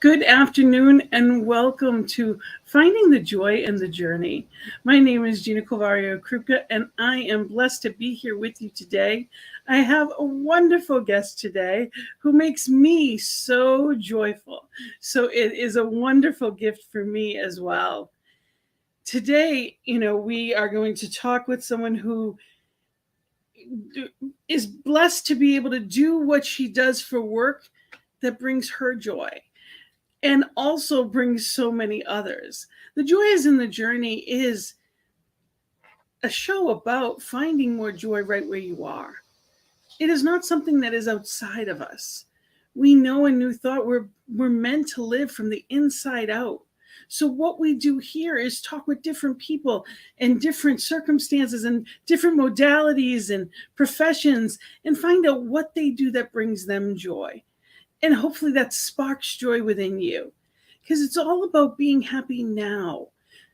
Good afternoon and welcome to Finding the Joy in the Journey. My name is Gina Karen and I am blessed to be here with you today. I have a wonderful guest today who makes me so joyful. So it is a wonderful gift for me as well. Today, we are going to talk with someone who is blessed to be able to do what she does for work that brings her joy and also brings so many others. The Joy is in the Journey is a show about finding more joy right where you are. It is not something that is outside of us. We know in New Thought we're meant to live from the inside out. So what we do here is talk with different people and different circumstances and different modalities and professions and find out what they do that brings them joy. And hopefully that sparks joy within you, because it's all about being happy now.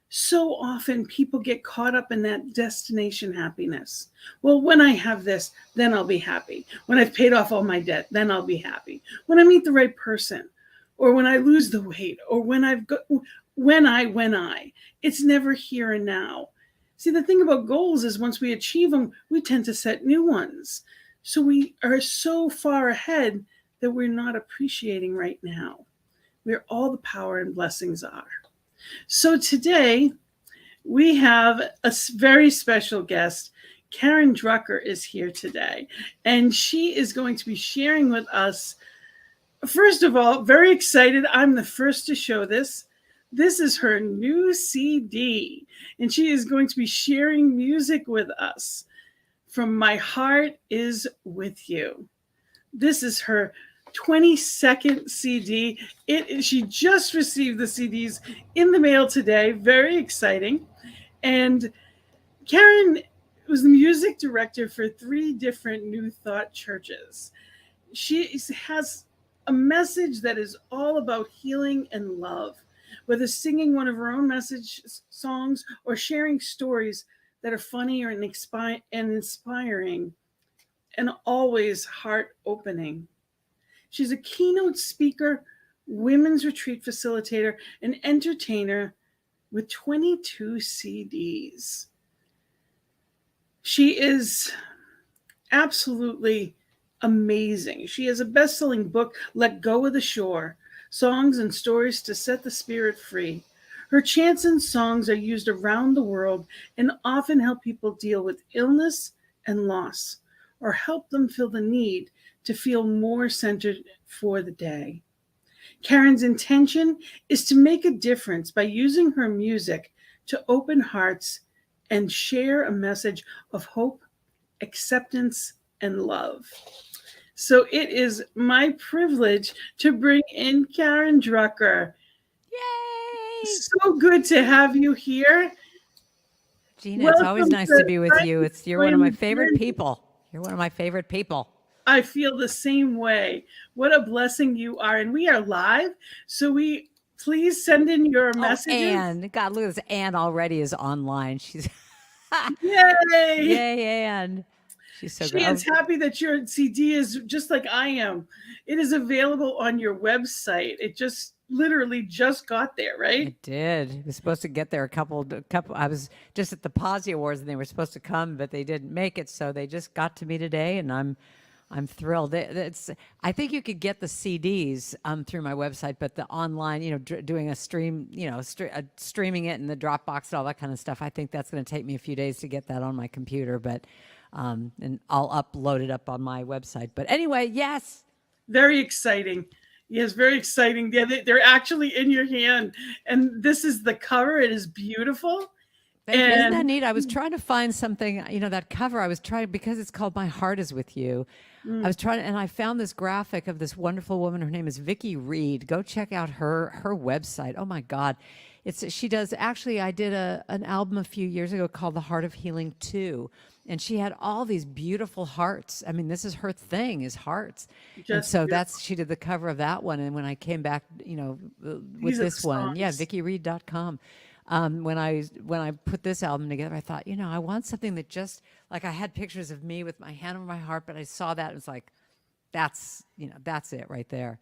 So often people get caught up in that destination happiness. Well, when I have this, then I'll be happy. When I've paid off all my debt, then I'll be happy. When I meet the right person, or when I lose the weight, or when I. It's never here and now. See, the thing about goals is once we achieve them, we tend to set new ones. So we are so far ahead that we're not appreciating right now, where all the power and blessings are. So today we have a very special guest. Karen Drucker is here today, and she is going to be sharing with us. First of all, very excited. I'm the first to show this. This is her new CD, and she is going to be sharing music with us from My Heart Is With You. This is her 22nd CD. She just received the CDs in the mail today. Very exciting. And Karen was the music director for 3 different New Thought churches. She has a message that is all about healing and love, whether singing one of her own message songs or sharing stories that are funny or inspiring and always heart-opening. She's a keynote speaker, women's retreat facilitator, and entertainer with 22 CDs. She is absolutely amazing. She has a best-selling book, Let Go of the Shore, Songs and Stories to Set the Spirit Free. Her chants and songs are used around the world and often help people deal with illness and loss, or help them feel the need to feel more centered for the day. Karen's intention is to make a difference by using her music to open hearts and share a message of hope, acceptance, and love. So it is my privilege to bring in Karen Drucker. Yay! So good to have you here. Gina, it's always nice to be with you. You're one of my favorite people. You're one of my favorite people. I feel the same way. What a blessing you are. And we are live. So please send in your messages. Anne. God, look at this. Anne already is online. She's Yay! Yay, Anne. She's so good. She is happy that your CD is just like I am. It is available on your website. It literally just got there, right? It did. It was supposed to get there a couple. I was just at the Posy Awards and they were supposed to come, but they didn't make it. So they just got to me today, and I'm thrilled. I think you could get the CDs through my website, but the online, doing a stream, streaming it in the Dropbox and all that kind of stuff. I think that's going to take me a few days to get that on my computer, but and I'll upload it up on my website. But anyway, yes. Very exciting. Yes, very exciting. Yeah, they're actually in your hand, and this is the cover. It is beautiful. Isn't that neat? I was trying to find something, that cover. I was trying, because it's called My Heart Is With You. I was trying, and I found this graphic of this wonderful woman. Her name is Vicki Reed. Go check out her website. Oh my God. She does, actually, I did an album a few years ago called The Heart of Healing 2. And she had all these beautiful hearts. I mean, this is her thing, is hearts. And so she did the cover of that one. And when I came back, with this one, VickiReed.com. When I put this album together, I thought, I want something that just, like, I had pictures of me with my hand on my heart, but I saw that, and it's like, that's it right there.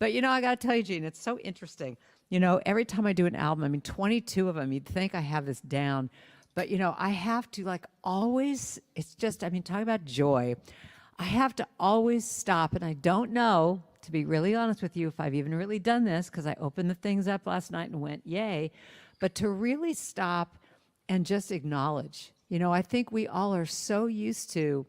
But I got to tell you, Gene, it's so interesting. Every time I do an album, I mean, 22 of them, you'd think I have this down. But, I have to like always, it's just, I mean, talk about joy. I have to always stop. And I don't know, to be really honest with you, if I've even really done this, because I opened the things up last night and went, yay. But to really stop and just acknowledge, I think we all are so used to,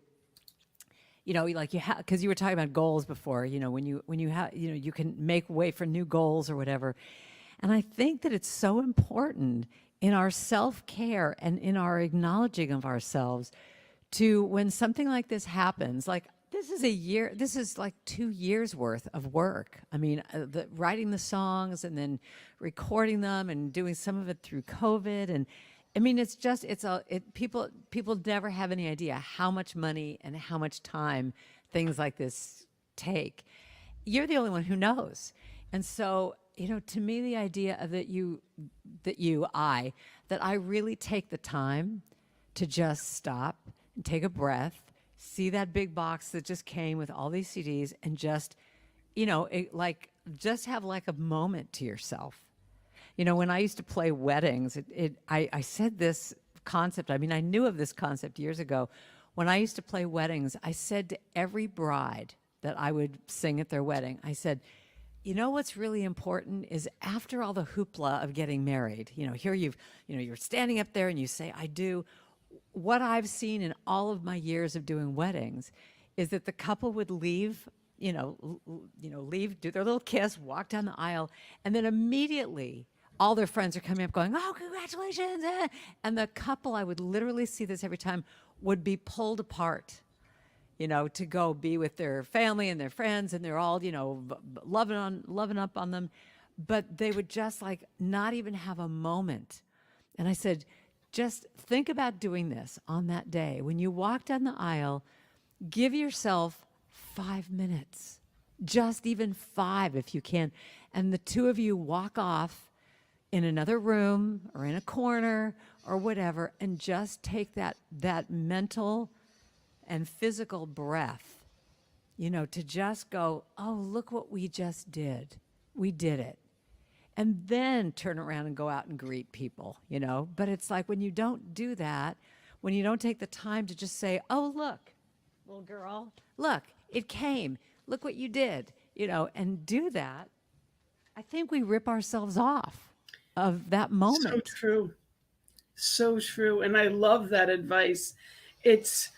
like because you were talking about goals before, when you have, you can make way for new goals or whatever. And I think that it's so important in our self-care and in our acknowledging of ourselves to, when something like this happens, like this is like 2 years worth of work. I mean, writing the songs and then recording them and doing some of it through COVID. And I mean, it's just, people never have any idea how much money and how much time things like this take. You're the only one who knows. And so, to me, the idea of that I really take the time to just stop and take a breath, see that big box that just came with all these CDs, and just, just have like a moment to yourself. When I used to play weddings, I said this concept. I mean, I knew of this concept years ago. When I used to play weddings, I said to every bride that I would sing at their wedding, I said, what's really important is after all the hoopla of getting married, here you're standing up there and you say, I do. What I've seen in all of my years of doing weddings is that the couple would leave, leave, do their little kiss, walk down the aisle, and then immediately all their friends are coming up going, oh, congratulations. And the couple, I would literally see this every time, would be pulled apart, to go be with their family and their friends, and they're all, loving up on them. But they would just like not even have a moment. And I said, just think about doing this on that day. When you walk down the aisle, give yourself 5 minutes, just even 5 if you can. And the two of you walk off in another room or in a corner or whatever, and just take that mental and physical breath, to just go, oh, look what we just did. We did it. And then turn around and go out and greet people, But it's like when you don't do that, when you don't take the time to just say, oh, look, little girl, look, it came. Look what you did, and do that, I think we rip ourselves off of that moment. So true. So true. And I love that advice. It's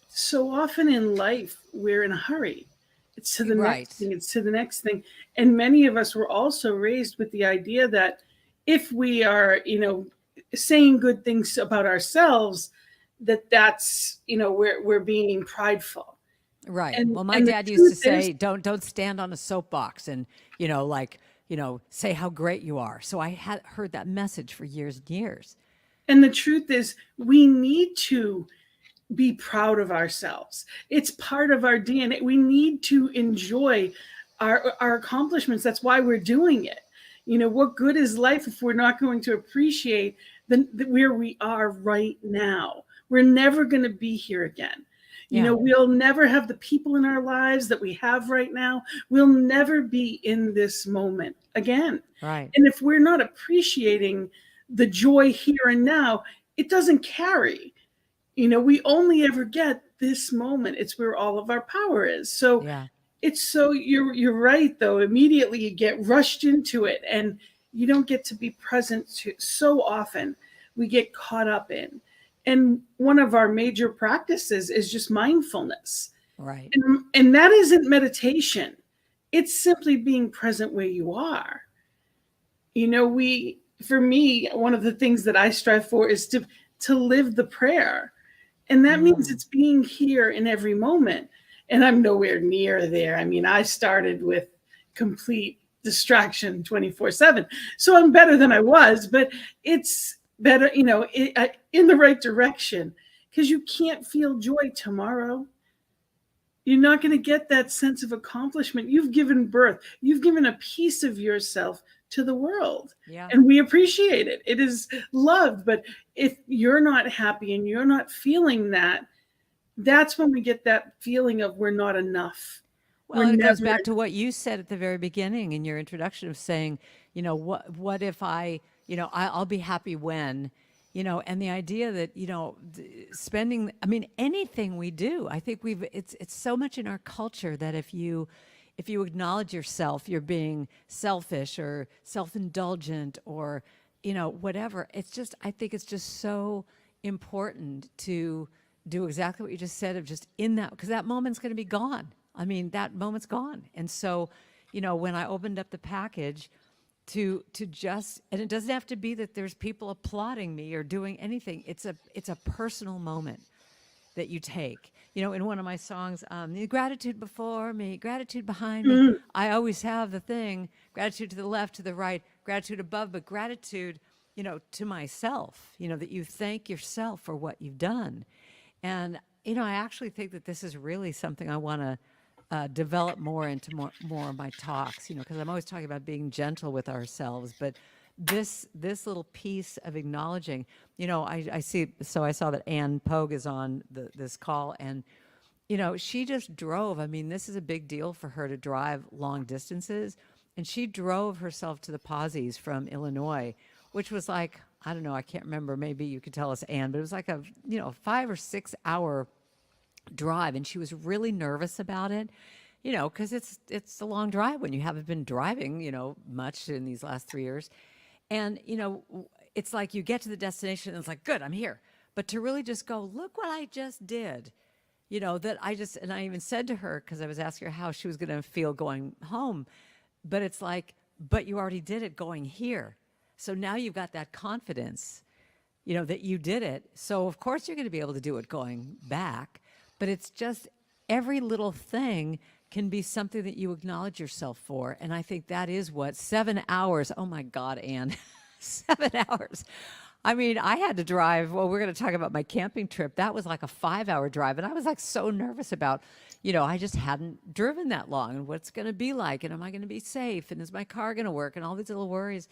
so often in life, we're in a hurry. It's to the next thing. It's to the next thing. And many of us were also raised with the idea that if we are, saying good things about ourselves, that's, we're being prideful. Right. Well, my dad used to say, don't stand on a soapbox and, say how great you are. So I had heard that message for years and years. And the truth is, we need to be proud of ourselves. It's part of our DNA. We need to enjoy our accomplishments. That's why we're doing it. What good is life if we're not going to appreciate where we are right now? We're never going to be here again. We'll never have the people in our lives that we have right now. We'll never be in this moment again. Right. And if we're not appreciating the joy here and now, it doesn't carry. We only ever get this moment. It's where all of our power is. So you're right, though. Immediately you get rushed into it and you don't get to be present so often. We get caught up in. And one of our major practices is just mindfulness. Right. And that isn't meditation. It's simply being present where you are. For me, one of the things that I strive for is to live the prayer. And that means it's being here in every moment. And I'm nowhere near there. I mean, I started with complete distraction 24/7. So I'm better than I was, but it's better, in the right direction, because you can't feel joy tomorrow. You're not going to get that sense of accomplishment. You've given birth. You've given a piece of yourself to the world. Yeah. And we appreciate it. It is loved. But if you're not happy and you're not feeling that, that's when we get that feeling of we're not enough. Well, We're and it goes never. back to what you said at the very beginning in your introduction of saying, what if I'll be happy when, and the idea that, spending, I mean, anything we do, I think it's so much in our culture that if you acknowledge yourself, you're being selfish or self-indulgent or, whatever. I think it's just so important to do exactly what you just said of just in that, because that moment's going to be gone. I mean, that moment's gone. And so, when I opened up the package to just, and it doesn't have to be that there's people applauding me or doing anything. It's a personal moment that you take. In one of my songs, the gratitude before me, gratitude behind me. Mhm. I always have the thing, gratitude to the left, to the right, gratitude above, but gratitude, to myself, that you thank yourself for what you've done. And, I actually think that this is really something I want to develop more into more of my talks, because I'm always talking about being gentle with ourselves, but this little piece of acknowledging, I see, so I saw that Ann Pogue is on this call, and she just drove. I mean, this is a big deal for her to drive long distances, and she drove herself to the Posies from Illinois, which was like, I don't know, I can't remember, maybe you could tell us, Ann, but it was like a 5 or 6 hour drive, and she was really nervous about it, because it's a long drive when you haven't been driving, much in these last 3 years. And it's like you get to the destination and it's like, good, I'm here. But to really just go, look what I just did, that and I even said to her, because I was asking her how she was going to feel going home, but it's like, but you already did it going here. So now you've got that confidence, that you did it. So of course you're going to be able to do it going back. But it's just every little thing can be something that you acknowledge yourself for. And I think that is what 7 hours. Oh my God, Anne, 7 hours. I mean, I had to drive. Well, we're going to talk about my camping trip. That was like a 5 hour drive. And I was like so nervous about, I just hadn't driven that long and what's going to be like. And am I going to be safe? And is my car going to work? And all these little worries.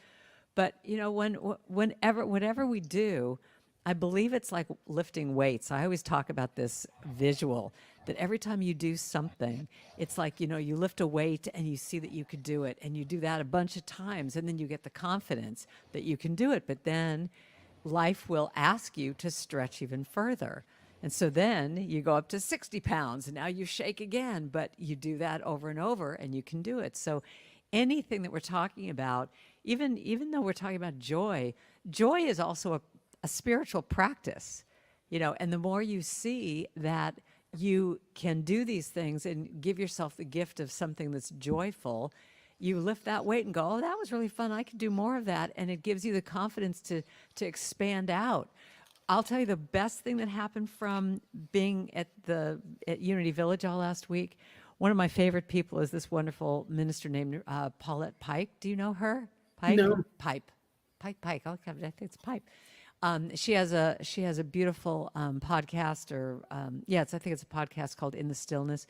But, whatever we do, I believe it's like lifting weights. I always talk about this visual that every time you do something, it's like, you lift a weight and you see that you could do it. And you do that a bunch of times and then you get the confidence that you can do it. But then life will ask you to stretch even further. And so then you go up to 60 pounds and now you shake again, but you do that over and over and you can do it. So anything that we're talking about, even though we're talking about joy is also a spiritual practice, and the more you see that you can do these things and give yourself the gift of something that's joyful, you lift that weight and go, oh, that was really fun. I could do more of that. And it gives you the confidence to expand out. I'll tell you the best thing that happened from being at Unity Village all last week. One of my favorite people is this wonderful minister named Paulette Pike. Do you know her? Pike? No. Pipe. Pike. I think it's Pipe. She has a beautiful podcast, or I think it's a podcast called In the Stillness.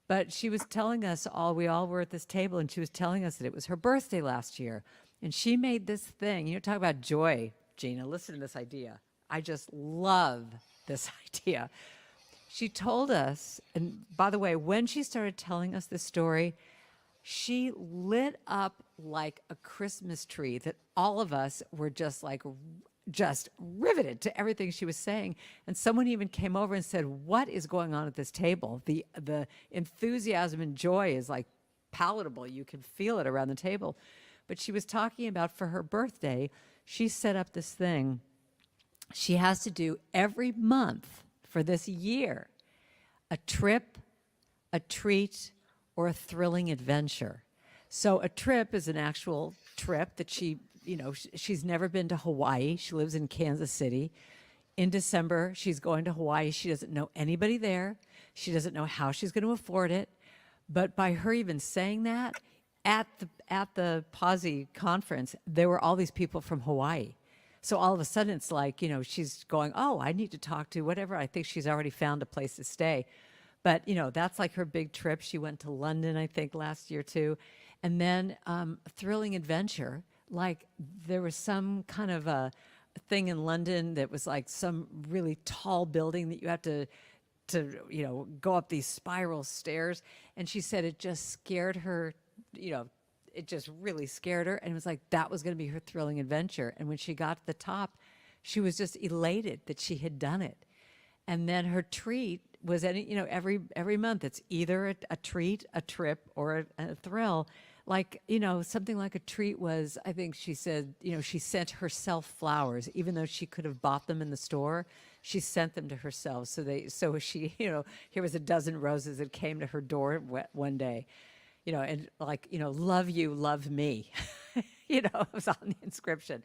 But she was telling us we all were at this table, and she was telling us that it was her birthday last year, and she made this thing. Talk about joy, Gina. Listen to this idea. I just love this idea. She told us, and by the way, when she started telling us this story, she lit up like a Christmas tree that all of us were just riveted to everything she was saying. And someone even came over and said, what is going on at this table? The enthusiasm and joy is like palatable. You can feel it around the table. But she was talking about for her birthday, she set up this thing she has to do every month for this year: a trip, a treat, or a thrilling adventure. So a trip is an actual trip that she's never been to Hawaii. She lives in Kansas City. In December, she's going to Hawaii. She doesn't know anybody there. She doesn't know how she's going to afford it. But by her even saying that, at the Posse conference, there were all these people from Hawaii. So all of a sudden, it's like, she's going, oh, I need to talk to whatever. I think she's already found a place to stay. But, that's like her big trip. She went to London, I think, last year, too. And then thrilling adventure. Like, there was some kind of a thing in London that was like some really tall building that you have to go up these spiral stairs. And she said it just scared her, it just really scared her. And it was like, that was going to be her thrilling adventure. And when she got to the top, she was just elated that she had done it. And then her treat was every month it's either a treat, a trip, or a thrill. Like, something like a treat was, I think she said, she sent herself flowers, even though she could have bought them in the store. She sent them to herself. So she, here was a dozen roses that came to her door one day, and like, love you, love me. It was on the inscription.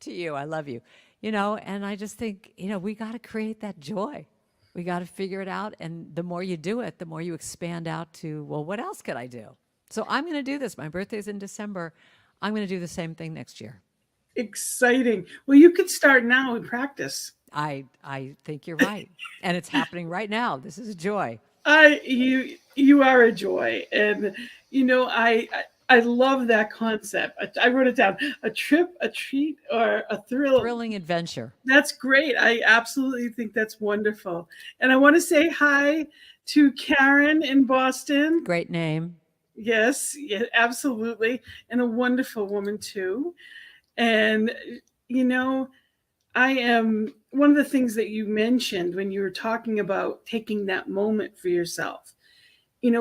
To you, I love you. And I just think, we got to create that joy. We got to figure it out. And the more you do it, the more you expand out to, well, what else could I do? So I'm going to do this. My birthday's in December. I'm going to do the same thing next year. Exciting. Well, you could start now and practice. I think you're right. And it's happening right now. This is a joy. You are a joy. And, I love that concept. I wrote it down. A trip, a treat, or a thrill. Thrilling adventure. That's great. I absolutely think that's wonderful. And I want to say hi to Karen in Boston. Great name. Yes, yeah, absolutely. And a wonderful woman too. And, I am one of the things that you mentioned when you were talking about taking that moment for yourself.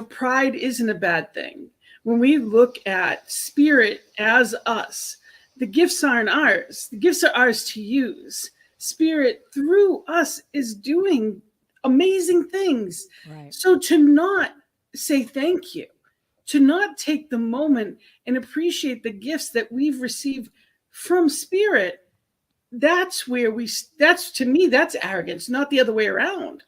Pride isn't a bad thing. When we look at spirit as us, the gifts aren't ours. The gifts are ours to use. Spirit through us is doing amazing things. Right. So to not say thank you, to not take the moment and appreciate the gifts that we've received from spirit, that's to me, that's arrogance, not the other way around.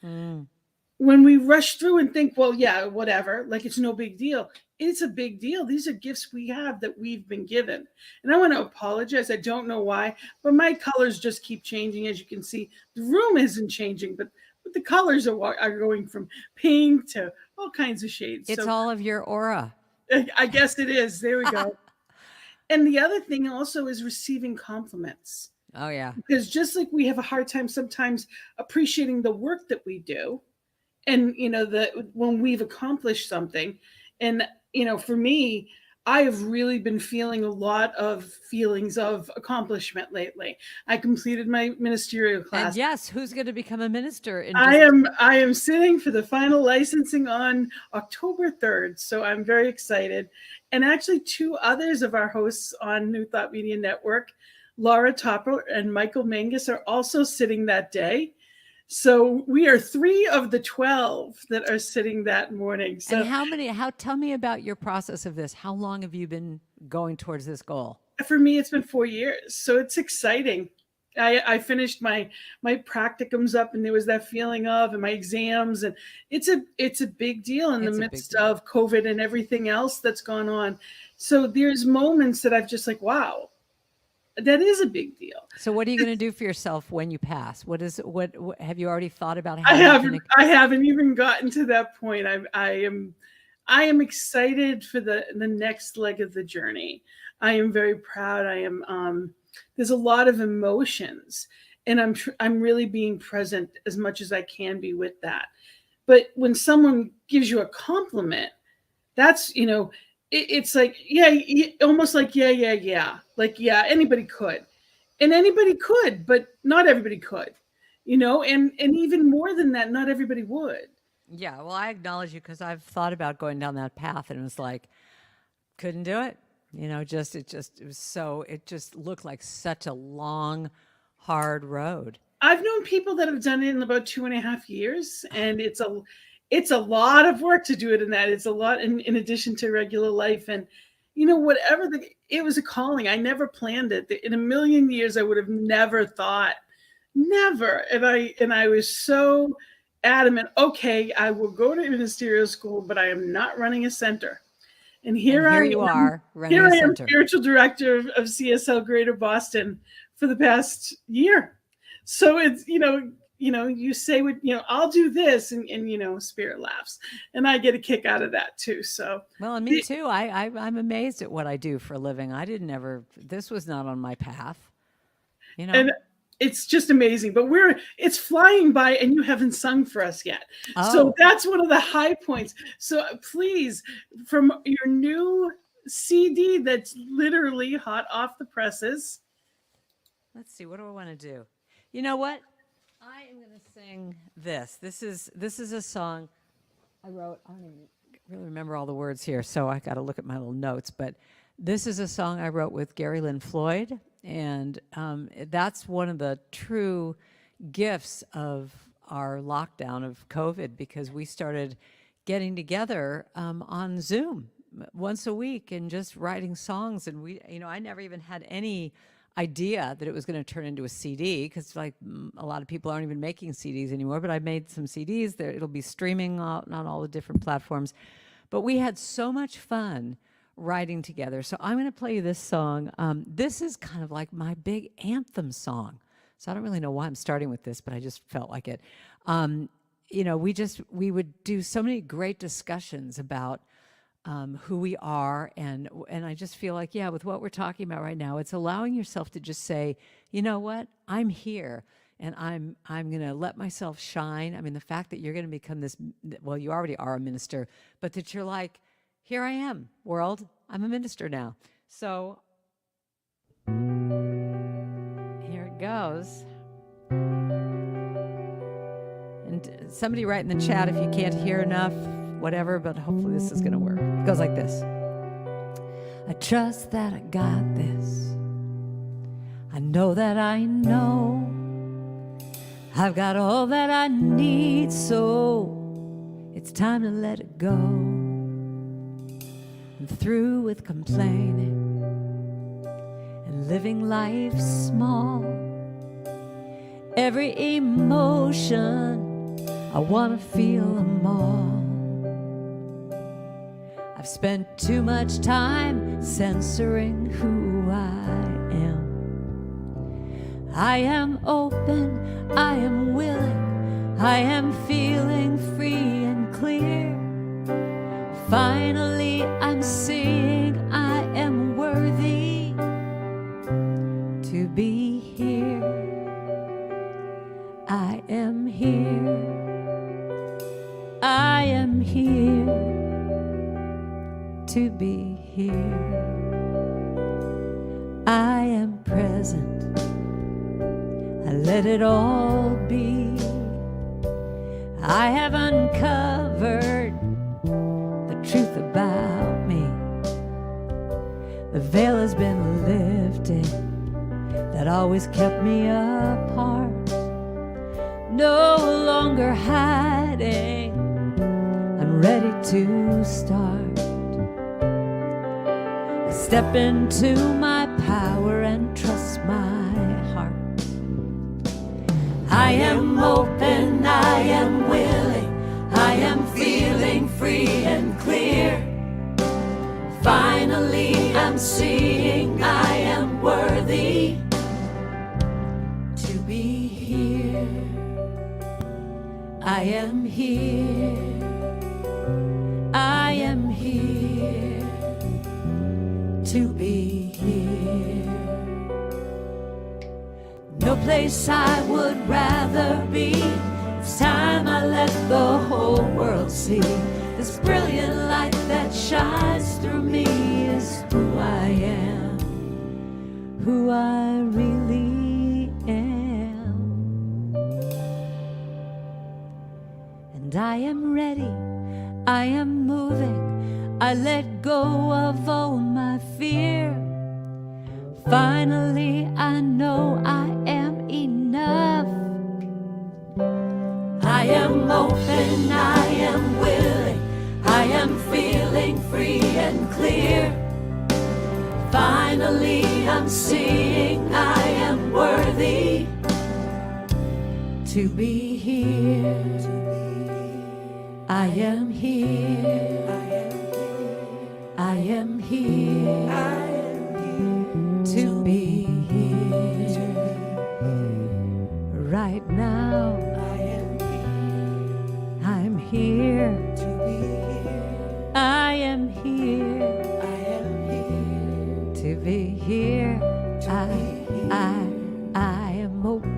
When we rush through and think, well, yeah, whatever, like it's no big deal. It's a big deal. These are gifts we have that we've been given. And I want to apologize. I don't know why, but my colors just keep changing. As you can see, the room isn't changing, but the colors are going from pink to all kinds of shades. It's all of your aura. I guess it is. There we go. And the other thing also is receiving compliments. Oh, yeah. Because just like we have a hard time sometimes appreciating the work that we do, and when we've accomplished something, and for me, I have really been feeling a lot of feelings of accomplishment lately. I completed my ministerial class. And yes, who's going to become a minister? I am sitting for the final licensing on October 3rd, so I'm very excited. And actually, two others of our hosts on New Thought Media Network, Laura Topper and Michael Mangus, are also sitting that day. So we are 3 of the 12 that are sitting that morning. So, and tell me about your process of this. How long have you been going towards this goal? For me, it's been 4 years. So it's exciting. I finished my practicums up, and there was that feeling and my exams, and it's a big deal in the midst of COVID and everything else that's gone on. So there's moments that I've just like, wow, that is a big deal. So what are you going to do for yourself when you pass? What have you already thought about? How I haven't even gotten to that point. I am excited for the next leg of the journey. I am very proud. There's a lot of emotions, and I'm really being present as much as I can be with that. But when someone gives you a compliment, that's, it's like, yeah, almost like, yeah. Like, yeah, anybody could. And anybody could, but not everybody could, and even more than that, not everybody would. Yeah, well, I acknowledge you because I've thought about going down that path, and it was like, couldn't do it. It just looked like such a long, hard road. I've known people that have done it in about 2.5 years, and it's a lot of work to do it in that. It's a lot in addition to regular life. And, it was a calling. I never planned it. In a million years, I would have never thought, never. And I was so adamant, okay, I will go to ministerial school, but I am not running a center. And here you are running here a I am, center. spiritual director of CSL Greater Boston for the past year. So it's, you say what, I'll do this, and spirit laughs, and I get a kick out of that too. So, well, and me too. I'm amazed at what I do for a living. This was not on my path, And It's just amazing. But it's flying by and you haven't sung for us yet. So Oh, that's one of the high points. So please, from your new CD that's literally hot off the presses. let's see. What do I want to do? You know what? I am going to sing this. This is a song I wrote. I don't even really remember all the words here, so I got to look at my little notes. But this is a song I wrote with Gary Lynn Floyd, and that's one of the true gifts of our lockdown of COVID, because we started getting together on Zoom once a week and just writing songs. And I never even had any idea that it was going to turn into a CD, because like a lot of people aren't even making CDs anymore, but I made some CDs there. It'll be streaming on all the different platforms. But we had so much fun writing together. So I'm going to play you this song. This is kind of like my big anthem song. So I don't really know why I'm starting with this, but I just felt like it. We would do so many great discussions about who we are, and I just feel like, yeah, with what we're talking about right now, it's allowing yourself to just say, you know what, I'm here, and I'm going to let myself shine. I mean, the fact that you're going to become this, well, you already are a minister, but that you're like, here I am, world, I'm a minister now. So here it goes. And somebody write in the chat if you can't hear enough, whatever, but hopefully this is going to work. It goes like this. I trust that I got this. I know that I know I've got all that I need, so it's time to let it go. I'm through with complaining and living life small. Every emotion, I want to feel them all. I've spent too much time censoring who I am. I am open, I am willing, I am feeling free and clear. Finally, I'm seeing I am worthy to be here. I am here. I am here to be here. I am present. I let it all be. I have uncovered the truth about me. The veil has been lifted that always kept me apart. No longer hiding, I'm ready to start. I step into my power and trust my heart. I am open, I am willing, I am feeling free and clear. Finally, I'm seeing I am worthy to be here. I am here. I am here to be here. No place I would rather be. It's time I let the whole world see. This brilliant light that shines through me is who I am, who I really am. And I am ready, I am moving, I let go of all my fear. Finally, I know I am enough. I am open, I am willing, I am feeling free and clear. Finally, I'm seeing I am worthy to be here. I am here. I am here to be here. Right now, I'm here. I am here to be here. I am open.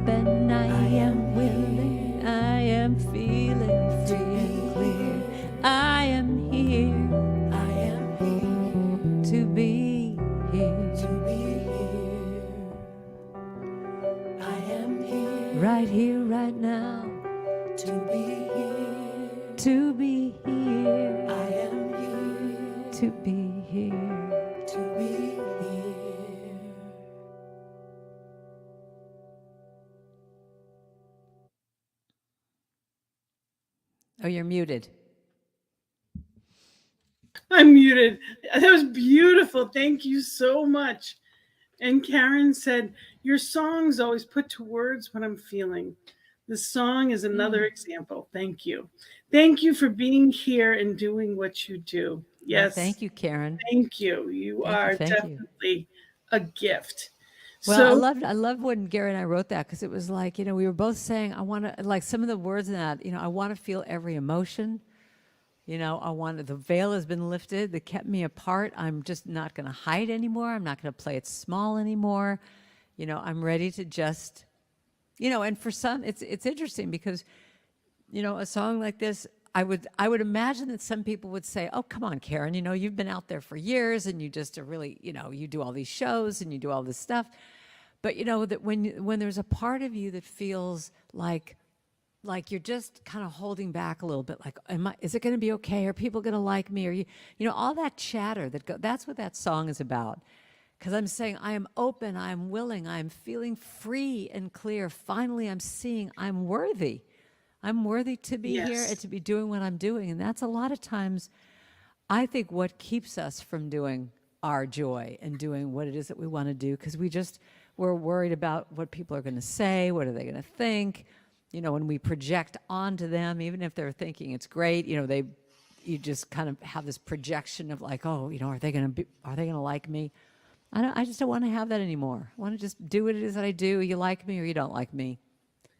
right here, right now, to be here. to be here, I am here to be here. to be here. Oh, you're muted. I'm muted. That was beautiful. Thank you so much. And Karen said, your songs always put to words what I'm feeling. The song is another example. Thank you. Thank you for being here and doing what you do. Well, Yes, thank you, Karen. thank you. You Thank you. are Thank you. definitely a gift. Well, So, I loved when Gary and I wrote that because it was like, we were both saying, I want to, like some of the words in that, I want to feel every emotion. I want the veil has been lifted that kept me apart. I'm just not going to hide anymore. I'm not going to play it small anymore. I'm ready to just, and for some, it's interesting because, a song like this, I would imagine that some people would say, "Oh, come on, Karen, you've been out there for years and you just are really, you do all these shows and you do all this stuff." But that when there's a part of you that feels like you're just kind of holding back a little bit, like, is it going to be okay? Are people going to like me? Or all that chatter that's what that song is about. Because I'm saying, I am open, I am willing, I am feeling free and clear. Finally, I'm seeing I'm worthy. I'm worthy to be here and yes, to be doing what I'm doing. And that's a lot of times, I think, what keeps us from doing our joy and doing what it is that we want to do. Because we're worried about what people are going to say, what are they going to think. When we project onto them, even if they're thinking it's great, you just kind of have this projection of like, oh, are they going to like me? I just don't want to have that anymore. I want to just do what it is that I do. You like me or you don't like me.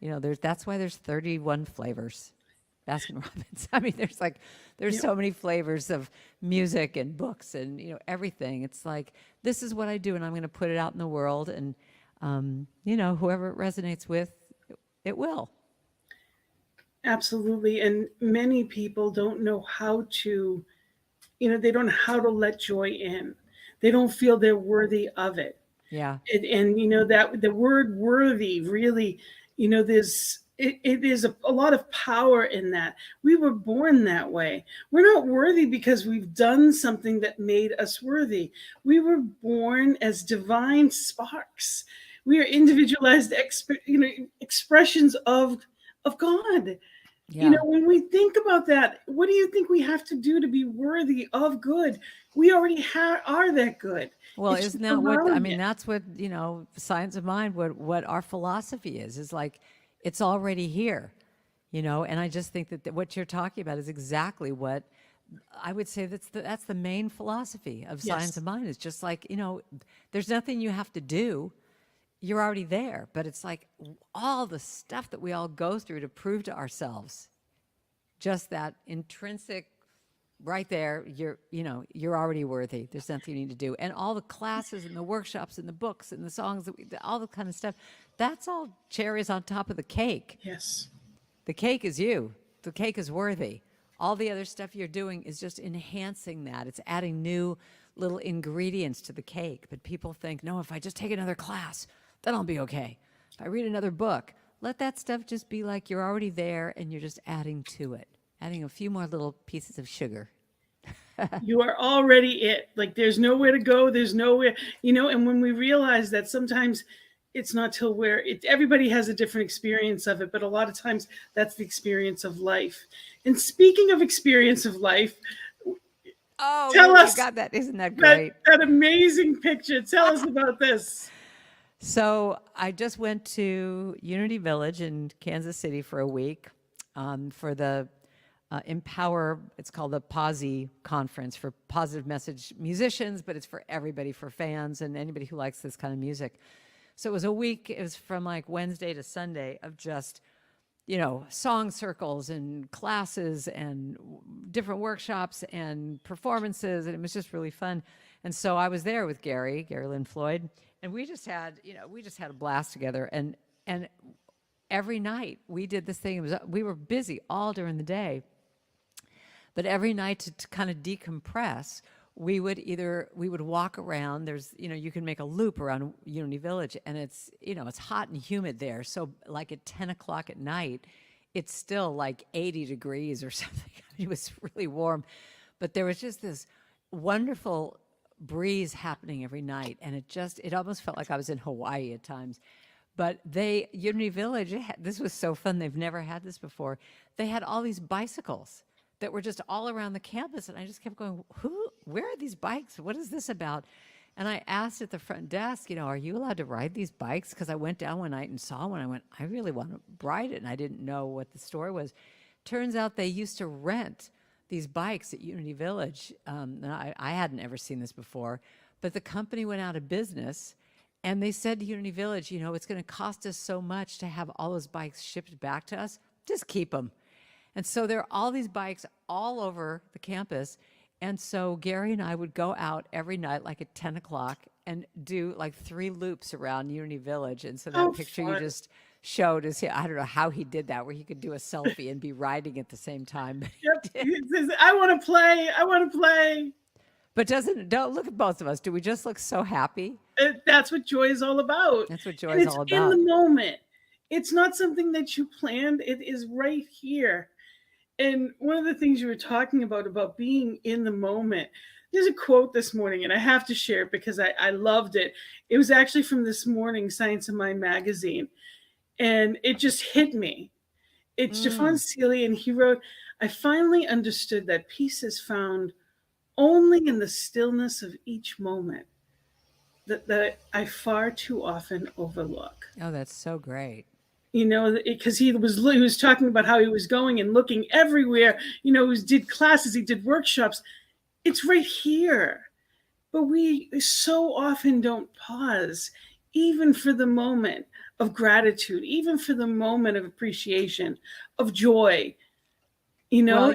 That's why there's 31 flavors. Baskin Robbins. I mean, there's yep, so many flavors of music and books and everything. It's like, this is what I do, and I'm going to put it out in the world, and whoever it resonates with, it will. absolutely. And many people don't know how to, they don't know how to let joy in. They don't feel they're worthy of it. Yeah. And that the word worthy really, there's it is a lot of power in that. We were born that way. We're not worthy because we've done something that made us worthy. We were born as divine sparks. We are individualized expressions of God. Yeah. When we think about that, what do you think we have to do to be worthy of good? We already are that good. Well, It's isn't just that what, I allowing mean, it. that's what, Science of Mind, what our philosophy is like, it's already here, and I just think that what you're talking about is exactly what I would say that's the main philosophy of Science Yes. of Mind. Is just like, there's nothing you have to do. You're already there, but it's like all the stuff that we all go through to prove to ourselves, just that intrinsic right there, you're already worthy. There's nothing you need to do. And all the classes and the workshops and the books and the songs, all the kind of stuff, that's all cherries on top of the cake. Yes. The cake is you. The cake is worthy. All the other stuff you're doing is just enhancing that. It's adding new little ingredients to the cake. But people think, no, if I just take another class, then I'll be okay. If I read another book, let that stuff just be like you're already there and you're just adding to it, adding a few more little pieces of sugar. You are already it. Like there's nowhere to go. There's nowhere, and when we realize that sometimes it's not till everybody has a different experience of it, but a lot of times that's the experience of life. And speaking of experience of life, Oh, tell you us got that. Isn't that that, great? that amazing picture. Tell us about this. So I just went to Unity Village in Kansas City for a week for the Empower, it's called the POSI conference for positive message musicians, but it's for everybody, for fans and anybody who likes this kind of music. So it was a week, it was from like Wednesday to Sunday of just, song circles and classes and different workshops and performances. And it was just really fun. And so I was there with Gary Lynn Floyd, and we just had a blast together. And every night we did this thing. We were busy all during the day. But every night to kind of decompress, we would walk around. There's, you can make a loop around Unity Village, and it's hot and humid there. So like at 10 o'clock at night, it's still like 80 degrees or something. It was really warm, but there was just this wonderful breeze happening every night, and it almost felt like I was in Hawaii at times. But Unity Village, this was so fun. They've never had this before. They had all these bicycles that were just all around the campus, and I just kept going, where are these bikes? What is this about? And I asked at the front desk, are you allowed to ride these bikes? Because I went down one night and saw one. I went, I really want to ride it, and I didn't know what the story was. Turns out they used to rent these bikes at Unity Village. And I hadn't ever seen this before, but the company went out of business, and they said to Unity Village, it's going to cost us so much to have all those bikes shipped back to us. Just keep them. And so there are all these bikes all over the campus. And so Gary and I would go out every night, like at 10 o'clock, and do like 3 loops around Unity Village. And so that picture fun. you just showed is, I don't know how he did that, where he could do a selfie and be riding at the same time. Yep. He says, I want to play. I want to play. But don't look at both of us. Do we just look so happy? That's what joy is all about. That's what joy And is it's all about. in the moment. It's not something that you planned. It is right here. And one of the things you were talking about being in the moment, there's a quote this morning, and I have to share it because I loved it. It was actually from this morning, Science of Mind magazine, and it just hit me. It's Stefan Seeley, and he wrote, I finally understood that peace is found only in the stillness of each moment that I far too often overlook. Oh, that's so great. Because he was talking about how he was going and looking everywhere, he did classes, he did workshops. It's right here. But we so often don't pause, even for the moment of gratitude, even for the moment of appreciation, of joy. Well,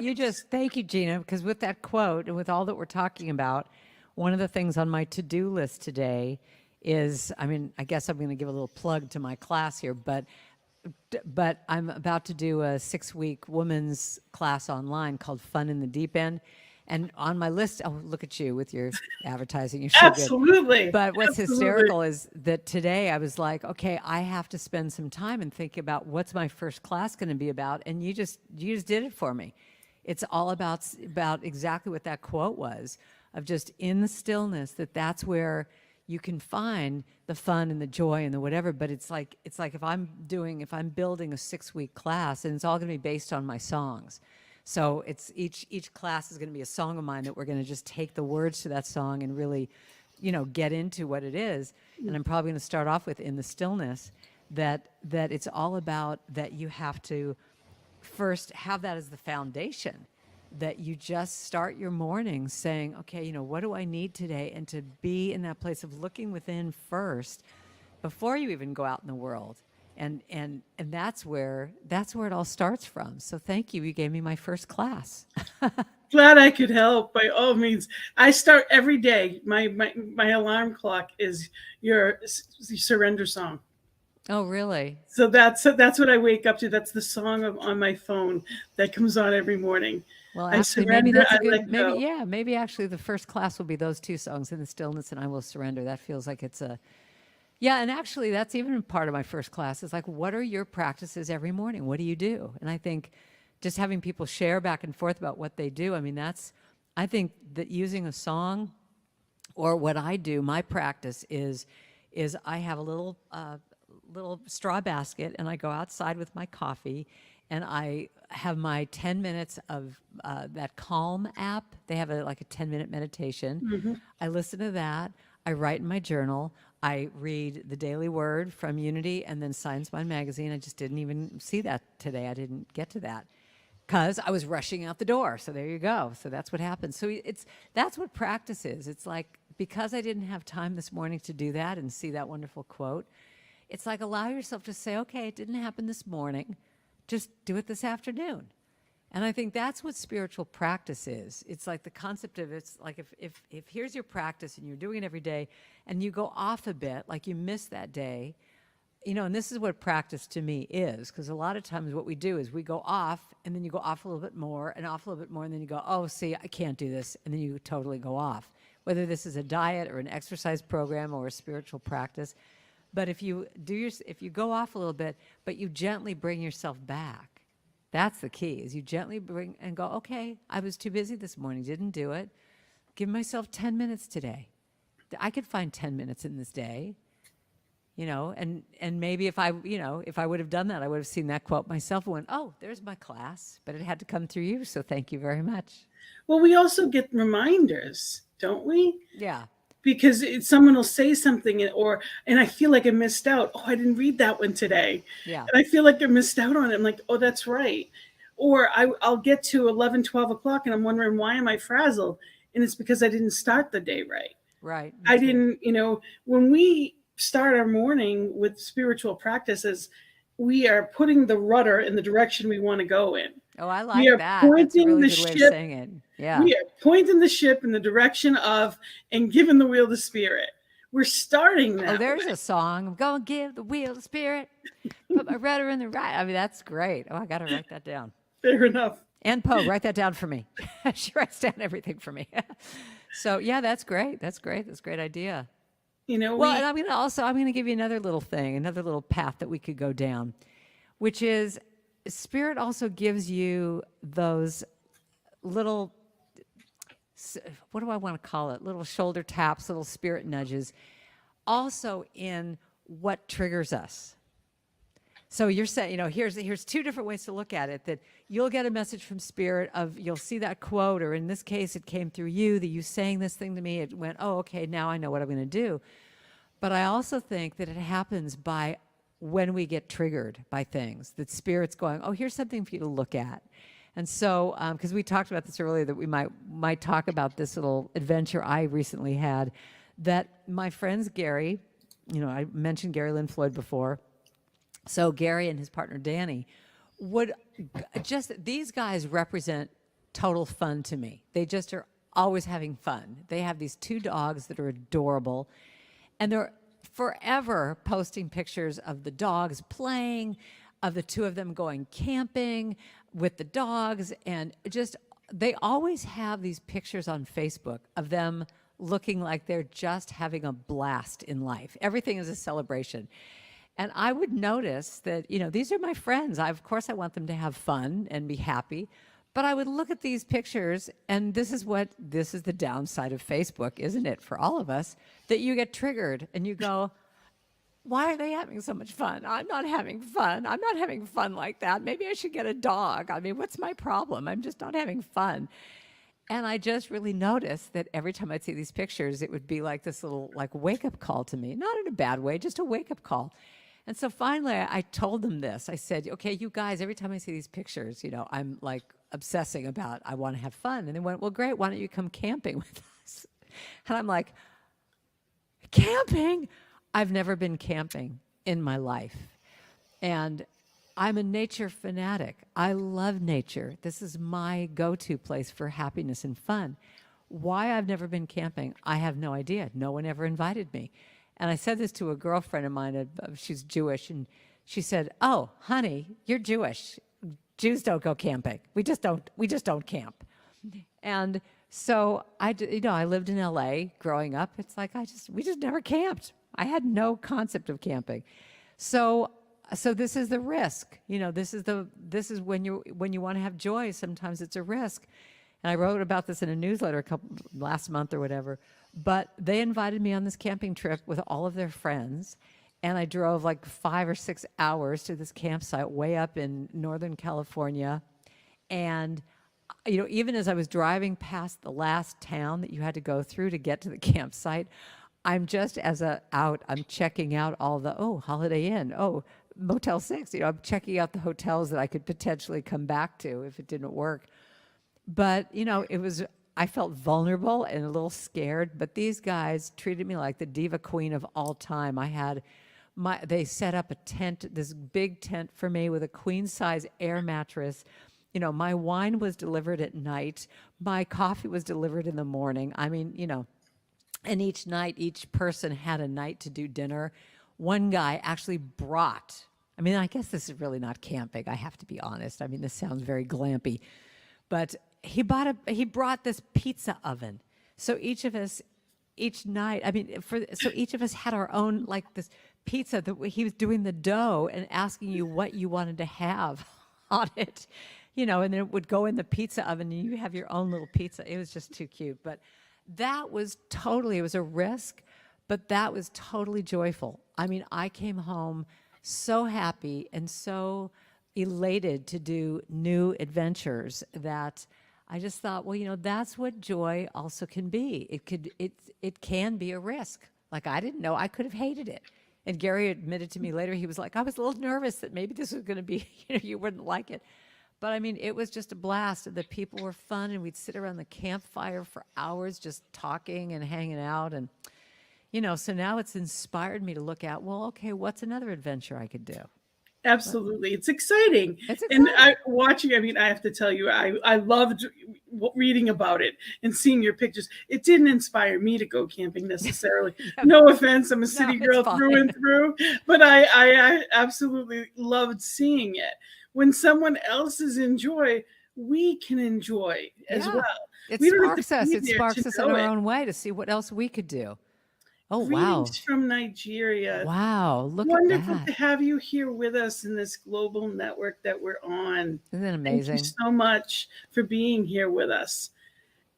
thank you, Gina, because with that quote and with all that we're talking about, one of the things on my to-do list today is, I guess I'm going to give a little plug to my class here, but I'm about to do a 6-week women's class online called Fun in the Deep End. And on my list, oh, look at you with your advertising. You're so Absolutely. good. But what's Absolutely. hysterical is that today I was like, okay, I have to spend some time and think about what's my first class going to be about. And you just did it for me. It's all about exactly what that quote was, of just in the stillness, that's where you can find the fun and the joy and the whatever. But it's like if I'm building a 6-week class, and it's all going to be based on my songs. So it's each class is going to be a song of mine that we're going to just take the words to that song and really, get into what it is. And I'm probably going to start off with in the stillness, that it's all about that you have to first have that as the foundation, that you just start your morning saying, okay, what do I need today? And to be in that place of looking within first before you even go out in the world. And that's where it all starts from. So thank you. You gave me my first class. Glad I could help. By all means, I start every day. My alarm clock is your surrender song. Oh, really? So that's what I wake up to. That's the song on my phone that comes on every morning. Well, I actually, maybe surrender. that's I a good. let go. Maybe actually the first class will be those 2 songs, In the Stillness and I Will Surrender. That feels like it's a. Yeah, and actually, that's even part of my first class. Is like, what are your practices every morning? What do you do? And I think just having people share back and forth about what they do. I think that using a song, or what I do, my practice is I have a little straw basket, and I go outside with my coffee, and I have my 10 minutes of that Calm app. They have a 10-minute meditation. Mm-hmm. I listen to that. I write in my journal. I read the Daily Word from Unity, and then Science Mind magazine. I just didn't even see that today. I didn't get to that because I was rushing out the door. So there you go. So that's what happens. So that's what practice is. It's like, because I didn't have time this morning to do that and see that wonderful quote, it's like, allow yourself to say, okay, it didn't happen this morning. Just do it this afternoon. And I think that's what spiritual practice is. It's like the concept of, it's like if here's your practice and you're doing it every day and you go off a bit, like you miss that day, and this is what practice to me is, because a lot of times what we do is we go off, and then you go off a little bit more, and off a little bit more, and then you go, oh, see, I can't do this, and then you totally go off. Whether this is a diet or an exercise program or a spiritual practice, but if you go off a little bit, but you gently bring yourself back, that's the key. Is you gently bring and go, okay, I was too busy this morning, didn't do it. Give myself 10 minutes today. I could find 10 minutes in this day. And maybe if I would have done that, I would have seen that quote myself and went, oh, there's my class, but it had to come through you, so thank you very much. Well, we also get reminders, don't we? Yeah. Because someone will say something, and I feel like I missed out. Oh, I didn't read that one today. Yeah. And I feel like I missed out on it. I'm like, oh, that's right. Or I'll get to 11, 12 o'clock, and I'm wondering, why am I frazzled? And it's because I didn't start the day right. Right. I didn't, when we start our morning with spiritual practices, we are putting the rudder in the direction we want to go in. Oh, I like that. That's a really good way of saying it. Yeah. We are pointing the ship in the direction of and giving the wheel to spirit. We're starting that. Oh, there's a song. I'm going to give the wheel to spirit. Put my rudder in the right. I mean, that's great. Oh, I got to write that down. Fair enough. And Poe, write that down for me. She writes down everything for me. So, yeah, that's great. That's great. That's a great idea. And I'm going to give you another little thing, another little path that we could go down, which is Spirit also gives you those little, what do I want to call it? Little shoulder taps, little spirit nudges, also in what triggers us. So you're saying, here's two different ways to look at it, that you'll get a message from Spirit you'll see that quote, or in this case, it came through you, that you saying this thing to me, it went, oh, okay, now I know what I'm going to do. But I also think that it happens by when we get triggered by things, that Spirit's going, oh, here's something for you to look at. And so, because we talked about this earlier, that we might talk about this little adventure I recently had, that my friends Gary, I mentioned Gary Lynn Floyd before, so Gary and his partner Danny these guys represent total fun to me. They just are always having fun. They have these two dogs that are adorable, and they're forever posting pictures of the dogs playing, of the two of them going camping with the dogs, and they always have these pictures on Facebook of them looking like they're just having a blast in life. Everything is a celebration. And I would notice that, these are my friends. Of course, I want them to have fun and be happy. But I would look at these pictures, and this is the downside of Facebook, isn't it, for all of us, that you get triggered and you go, why are they having so much fun? I'm not having fun. I'm not having fun like that. Maybe I should get a dog. I mean, what's my problem? I'm just not having fun. And I just really noticed that every time I'd see these pictures, it would be like this little wake-up call to me. Not in a bad way, just a wake-up call. And so finally, I told them this. I said, okay, you guys, every time I see these pictures, I'm obsessing about, I want to have fun. And they went, well, great, why don't you come camping with us? And I'm like, camping? I've never been camping in my life. And I'm a nature fanatic. I love nature. This is my go-to place for happiness and fun. Why I've never been camping, I have no idea. No one ever invited me. And I said this to a girlfriend of mine, she's Jewish, and she said, oh, honey, you're Jewish. Jews don't go camping. We just don't camp. And so I lived in LA growing up. It's like we just never camped. I had no concept of camping. So this is the risk. This is when you want to have joy, sometimes it's a risk. And I wrote about this in a newsletter last month or whatever. But they invited me on this camping trip with all of their friends. And I drove 5 or 6 hours to this campsite way up in Northern California. And, even as I was driving past the last town that you had to go through to get to the campsite, I'm just I'm checking out all the, Holiday Inn, Motel 6. I'm checking out the hotels that I could potentially come back to if it didn't work. But, I felt vulnerable and a little scared, but these guys treated me like the diva queen of all time. They set up a tent, this big tent for me with a queen size air mattress. My wine was delivered at night. My coffee was delivered in the morning. I mean, and each night, each person had a night to do dinner. one guy actually brought, I mean, I guess this is really not camping. I have to be honest. I mean, this sounds very glampy, but he brought this pizza oven. So each of us, each night, I mean, so each of us had our own, like this pizza that he was doing the dough and asking you what you wanted to have on it, and then it would go in the pizza oven and you have your own little pizza. It was just too cute. But it was a risk, but that was totally joyful. I mean, I came home so happy and so elated to do new adventures that I just thought, well, that's what joy also can be. It can be a risk. Like, I didn't know. I could have hated it. And Gary admitted to me later, he was like, I was a little nervous that maybe this was going to be, you wouldn't like it. But I mean, it was just a blast. The people were fun, and we'd sit around the campfire for hours just talking and hanging out. And, so now it's inspired me to look at, well, okay, what's another adventure I could do? Absolutely. It's exciting. It's And exciting. I mean, I have to tell you, I loved reading about it and seeing your pictures. It didn't inspire me to go camping necessarily. No offense. I'm a city girl through and through, but I absolutely loved seeing it. When someone else is in joy, we can enjoy as well. It sparks us. It sparks us in our own way to see what else we could do. Oh, wow. Greetings from Nigeria. Wow. Look Wonderful at that. to have you here with us in this global network that we're on. Isn't that amazing? Thank you so much for being here with us.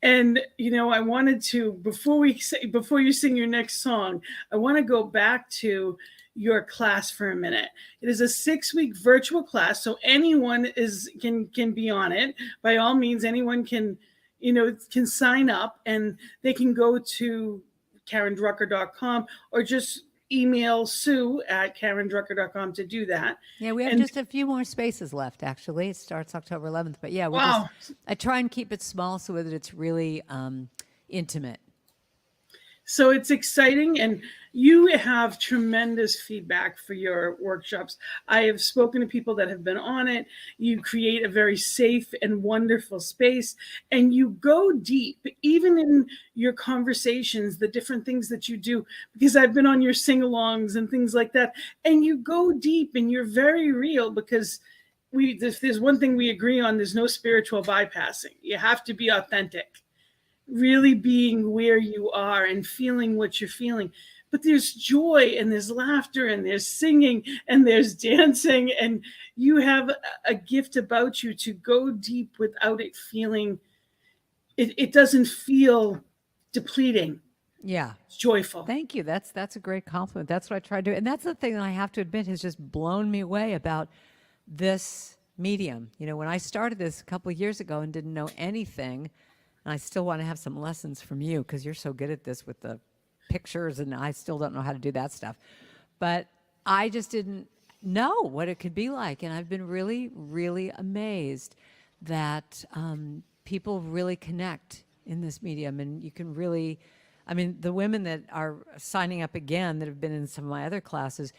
And, I wanted to, before you sing your next song, I want to go back to your class for a minute. It is a 6-week virtual class, so anyone can be on it. By all means, anyone can sign up, and they can go to KarenDrucker.com or just email Sue at KarenDrucker.com to do that. Yeah, we have just a few more spaces left, actually. It starts October 11th. But yeah, I try and keep it small so that it's really intimate. So it's exciting, and you have tremendous feedback for your workshops. I have spoken to people that have been on it. You create a very safe and wonderful space, and you go deep, even in your conversations, the different things that you do, because I've been on your sing-alongs and things like that, and you go deep and you're very real, because if there's one thing we agree on, there's no spiritual bypassing. You have to be authentic. Really being where you are and feeling what you're feeling. But there's joy, and there's laughter, and there's singing, and there's dancing, and you have a gift about you to go deep without it feeling, it doesn't feel depleting. Yeah. It's joyful. Thank you. That's a great compliment. That's what I try to do. And that's the thing that I have to admit has just blown me away about this medium. When I started this a couple of years ago and didn't know anything, and I still want to have some lessons from you because you're so good at this with the pictures, and I still don't know how to do that stuff. But I just didn't know what it could be like. And I've been really, really amazed that people really connect in this medium. And you can really, the women that are signing up again that have been in some of my other classes,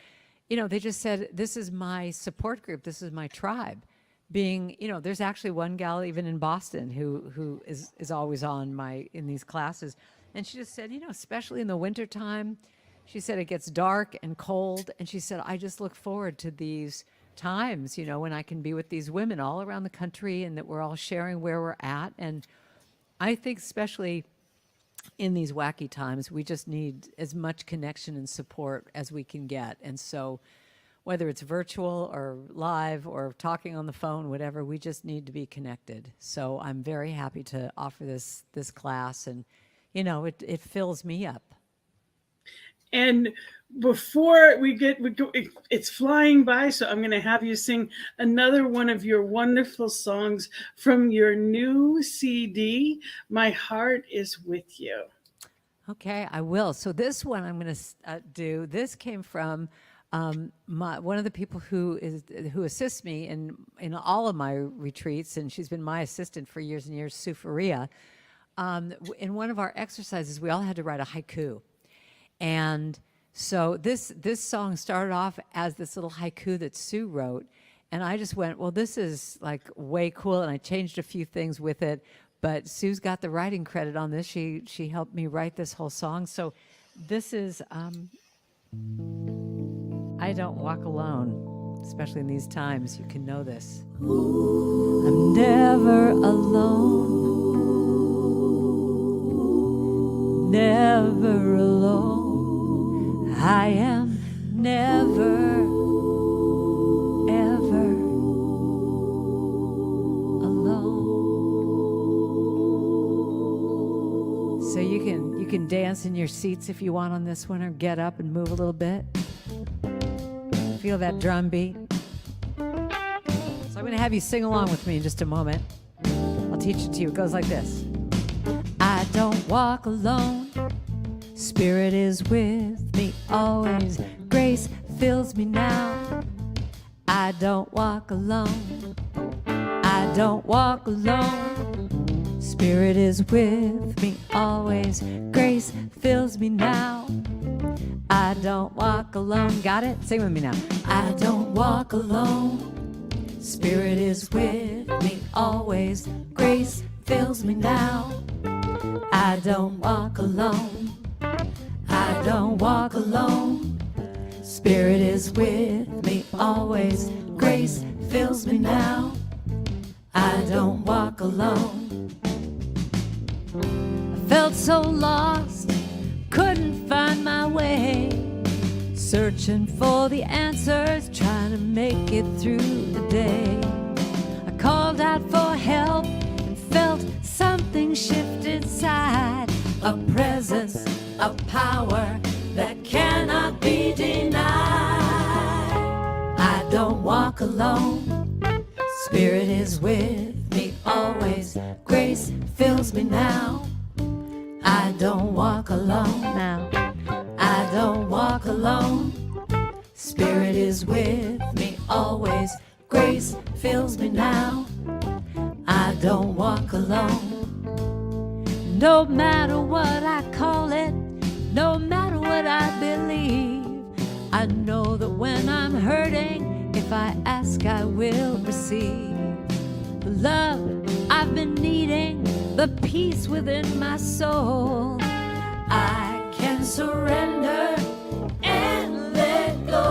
they just said, this is my support group. This is my tribe. There's actually one gal even in Boston who is always in these classes. And she just said, especially in the wintertime, she said it gets dark and cold. And she said, I just look forward to these times, when I can be with these women all around the country and that we're all sharing where we're at. And I think especially in these wacky times, we just need as much connection and support as we can get. And so whether it's virtual or live or talking on the phone, whatever, we just need to be connected. So I'm very happy to offer this class, and it fills me up. And before we go, it's flying by, so I'm going to have you sing another one of your wonderful songs from your new CD, My Heart Is With You. Okay, I will. So this one I'm going to do. This came from one of the people who assists me in all of my retreats, and she's been my assistant for years and years, Sue Faria. In one of our exercises, we all had to write a haiku. And so this song started off as this little haiku that Sue wrote. And I just went, well, this is like way cool. And I changed a few things with it. But Sue's got the writing credit on this. She helped me write this whole song. So this is I don't walk alone, especially in these times. You can know this. I'm never alone. Never alone. I am never, ever alone. So you can dance in your seats if you want on this one, or get up and move a little bit. Feel that drum beat. So I'm going to have you sing along with me in just a moment. I'll teach it to you. It goes like this. I don't walk alone. Spirit is with me always. Grace fills me now. I don't walk alone. I don't walk alone. Spirit is with me always. Grace fills me now. I don't walk alone. Got it? Sing with me now. I don't walk alone. Spirit is with me always. Grace fills me now. I don't walk alone. I don't walk alone. Spirit is with me always. Grace fills me now. I don't walk alone. I felt so lost, couldn't find my way, searching for the answers, trying to make it through the day. I called out for help and felt something shift inside, a presence, a power that cannot be denied. I don't walk alone. Spirit is with me always. Grace fills me now. I don't walk alone now. I don't walk alone. Spirit is with me always. Grace fills me now. I don't walk alone. No matter what I call it, no matter what I believe, I know that when I'm hurting, if I ask, I will receive. The love I've been needing, the peace within my soul, I can surrender and let go.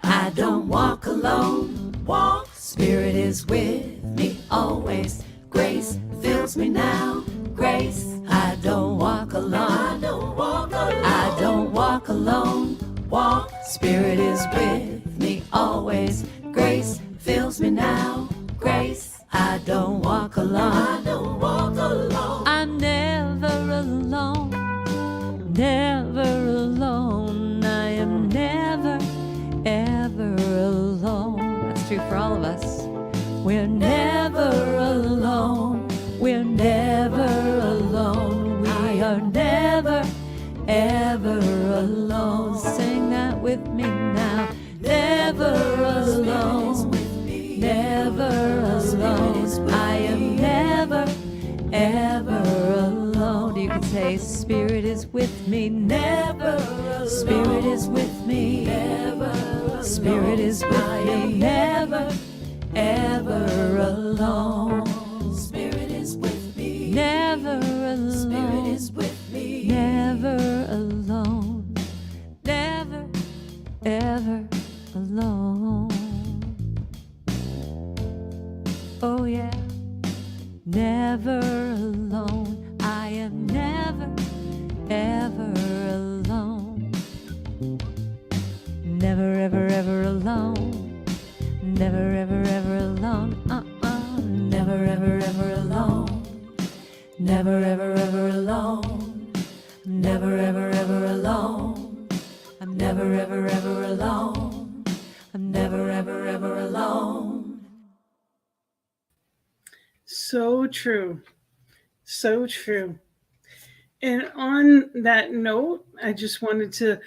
I don't walk alone. Walk. Spirit is with me always. Grace fills me now. Grace. I don't walk alone. I don't walk alone. I don't walk alone. Walk. Spirit is with me always. Grace fills me now. Grace. I don't walk alone. I don't walk alone. I'm never alone. Never alone. I am never, ever alone. That's true for all of us. We're never alone. We're never alone. We are never, ever alone. Sing that with me now. Never alone. Never alone. I am never, ever alone. You can say, Spirit is with me. Never alone. Spirit is with me. Never. Spirit is with me. Never, ever alone. Spirit is with me. Never alone. Spirit is with me. Never alone. Never, ever alone. Oh yeah. Never alone. I am never, ever alone. Never, ever, ever alone. Never, ever, ever alone. Never, ever, ever alone. Never, ever, ever alone. Never, ever, ever alone. I'm never, ever, ever alone. I'm never, ever, ever alone. So true. So true. And on that note, I just wanted to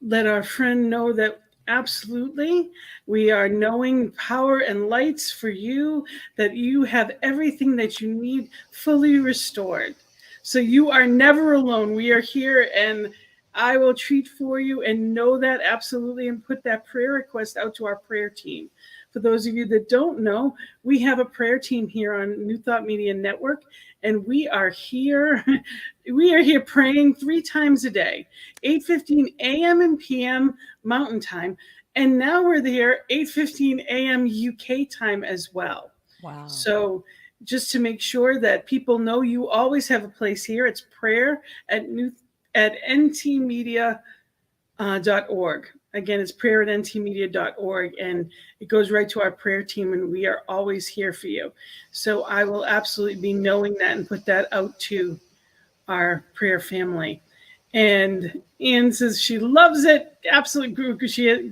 let our friend know that absolutely we are knowing power and lights for you, that you have everything that you need fully restored. So you are never alone. We are here, and I will treat for you, and know that absolutely, and put that prayer request out to our prayer team. For those of you that don't know, we have a prayer team here on New Thought Media Network, and we are here. We are here praying 3 times a day, 8:15 a.m. and p.m. Mountain Time, and now we're there 8:15 a.m. UK time as well. Wow. So just to make sure that people know you always have a place here, it's prayer at ntmedia.org. Again, it's prayer at ntmedia.org, and it goes right to our prayer team, and we are always here for you. So I will absolutely be knowing that and put that out to our prayer family. And Anne says she loves it. Absolute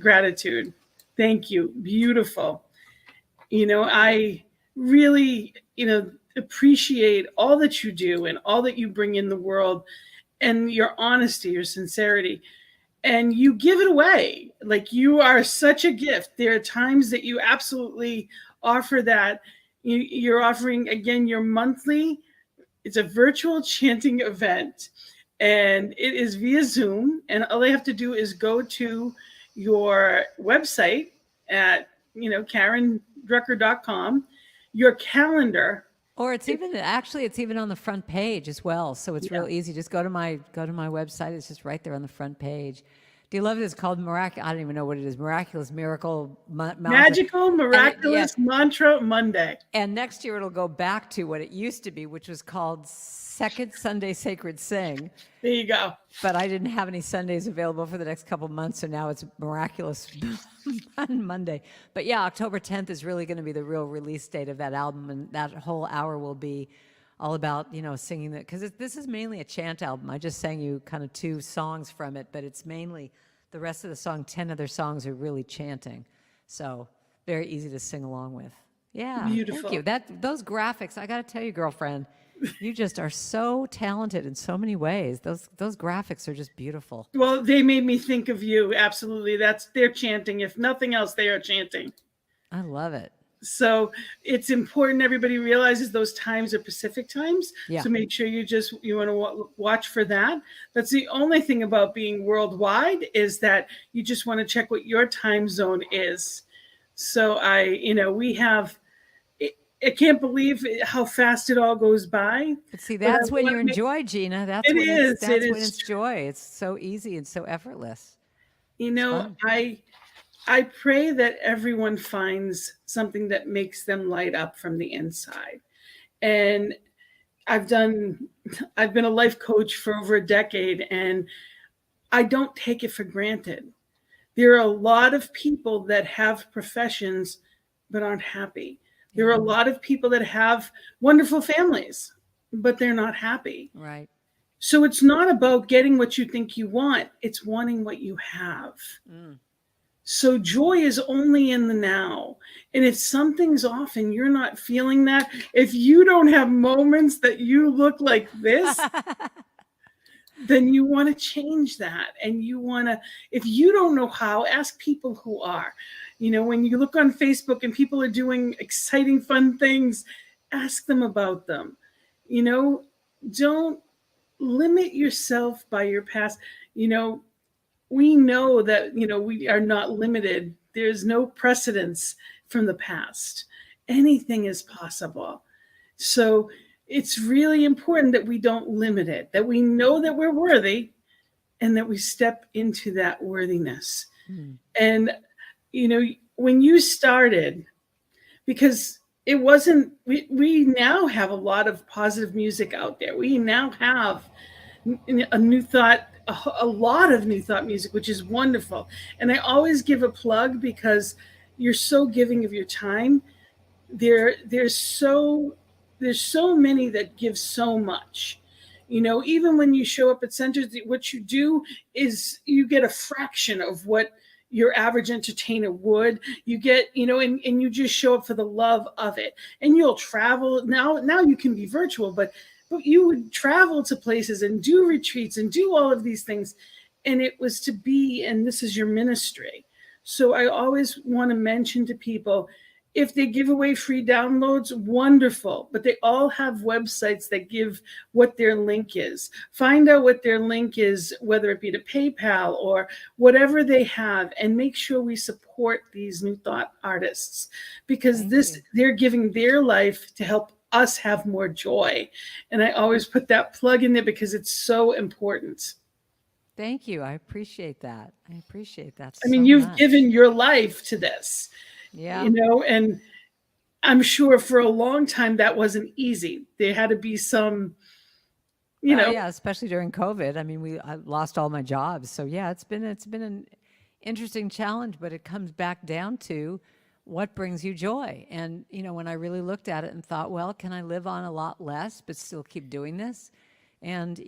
gratitude. Thank you. Beautiful. I really, appreciate all that you do and all that you bring in the world, and your honesty, your sincerity, and you give it away. Like, you are such a gift. There are times that you absolutely offer that. You're offering, again, your monthly, it's a virtual chanting event, and it is via Zoom, and all they have to do is go to your website at karendrucker.com, your calendar. Or it's even on the front page as well. So it's real easy. Just go to my website. It's just right there on the front page. Do you love it? It's called I don't even know what it is. Miraculous Miracle Magical Miraculous Mantra Monday. And next year it'll go back to what it used to be, which was called Second Sunday Sacred Sing. There you go. But I didn't have any Sundays available for the next couple months, so now it's Miraculous Monday. But yeah, October 10th is really going to be the real release date of that album, and that whole hour will be all about, singing that, because this is mainly a chant album. I just sang you kind of 2 songs from it, but it's mainly the rest of the song. 10 other songs are really chanting, so very easy to sing along with. Yeah, beautiful. Thank you. Those graphics, I got to tell you, girlfriend, you just are so talented in so many ways. Those graphics are just beautiful. Well, they made me think of you. Absolutely, they're chanting. If nothing else, they are chanting. I love it. So it's important everybody realizes those times are Pacific times. Yeah. So make sure you want to watch for that. That's the only thing about being worldwide, is that you just want to check what your time zone is. So we have, I can't believe how fast it all goes by. But see, that's when you enjoy, Gina. That's when it's joy. It's so easy and so effortless. I pray that everyone finds something that makes them light up from the inside. And I've been a life coach for over a decade, and I don't take it for granted. There are a lot of people that have professions but aren't happy. There are a lot of people that have wonderful families, but they're not happy. Right. So it's not about getting what you think you want. It's wanting what you have. So joy is only in the now. And if something's off and you're not feeling that, if you don't have moments that you look like this, then you want to change that. And if you don't know how, ask people who are. When you look on Facebook and people are doing exciting, fun things, ask them about them. Don't limit yourself by your past. We know that, we are not limited. There's no precedence from the past. Anything is possible. So it's really important that we don't limit it, that we know that we're worthy, and that we step into that worthiness. And, when you started, because it wasn't, we now have a lot of positive music out there. We now have a new thought, a lot of new thought music, which is wonderful. And I always give a plug because you're so giving of your time. There's so many that give so much. Even when you show up at centers, what you do is you get a fraction of what your average entertainer would. You get, and you just show up for the love of it. And you'll travel. Now you can be virtual, but you would travel to places and do retreats and do all of these things. And it was and this is your ministry. So I always want to mention to people, If they give away free downloads, wonderful. But they all have websites that give what their link is. Find out what their link is, whether it be to PayPal or whatever they have, and make sure we support these New Thought artists, because they're giving their life to help us have more joy. And I always put that plug in there because it's so important. Thank you. I appreciate that. I appreciate that I mean, so you've much. given your life to this, Yeah. And I'm sure for a long time that wasn't easy. There had to be some, Yeah, especially during COVID. I mean, I lost all my jobs. So yeah, it's been an interesting challenge, but it comes back down to what brings you joy. And, when I really looked at it and thought, well, can I live on a lot less, but still keep doing this? And,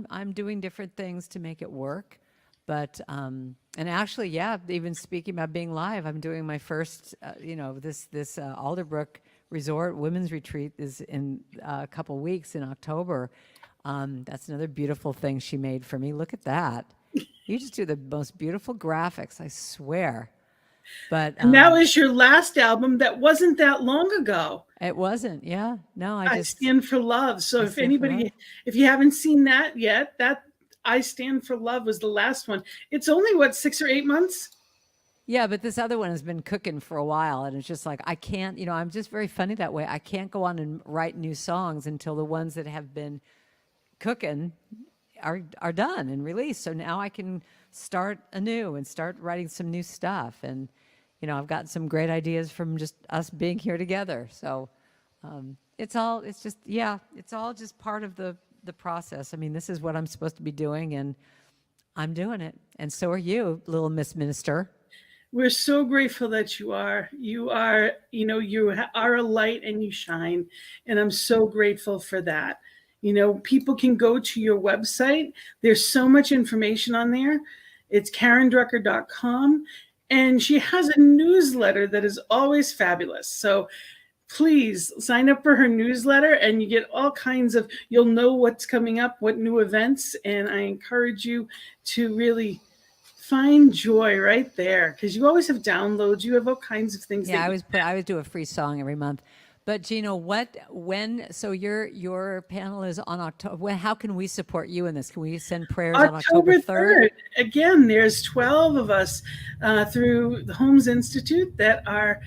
I'm doing different things to make it work. But, and actually, yeah, even speaking about being live, I'm doing my first, this Alderbrook Resort Women's Retreat is in a couple weeks in October. That's another beautiful thing she made for me. Look at that. You just do the most beautiful graphics, I swear. But and that was your last album that wasn't that long ago. It wasn't. Yeah. No, I Stand for Love. So if anybody, if you haven't seen that yet, that I Stand for Love was the last one. It's only what, 6 or 8 months? Yeah, but this other one has been cooking for a while, and it's just like, I can't, I'm just very funny that way. I can't go on and write new songs until the ones that have been cooking are done and released. So now I can start anew and start writing some new stuff. And, I've gotten some great ideas from just us being here together. So it's all just part of the process. I mean, this is what I'm supposed to be doing, and I'm doing it. And so are you, little Miss Minister. We're so grateful that you are. You are a light and you shine. And I'm so grateful for that. People can go to your website. There's so much information on there. It's karendrucker.com. And she has a newsletter that is always fabulous. So please sign up for her newsletter, and you get all kinds of, you'll know what's coming up, what new events. And I encourage you to really find joy right there, because you always have downloads. You have all kinds of things. Yeah, I always do a free song every month. But Gina, so your panel is on October. How can we support you in this? Can we send prayers on October 3rd? Again, there's 12 of us through the Holmes Institute that are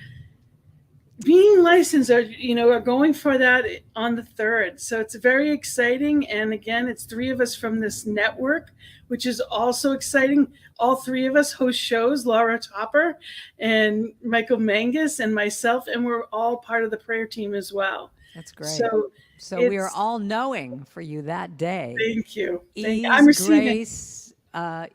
being licensed, are going for that on the 3rd. So it's very exciting. And again, it's 3 of us from this network, which is also exciting. All 3 of us host shows, Laura Topper and Michael Mangus and myself, and we're all part of the prayer team as well. That's great. So we are all knowing for you that day. Thank you. I'm receiving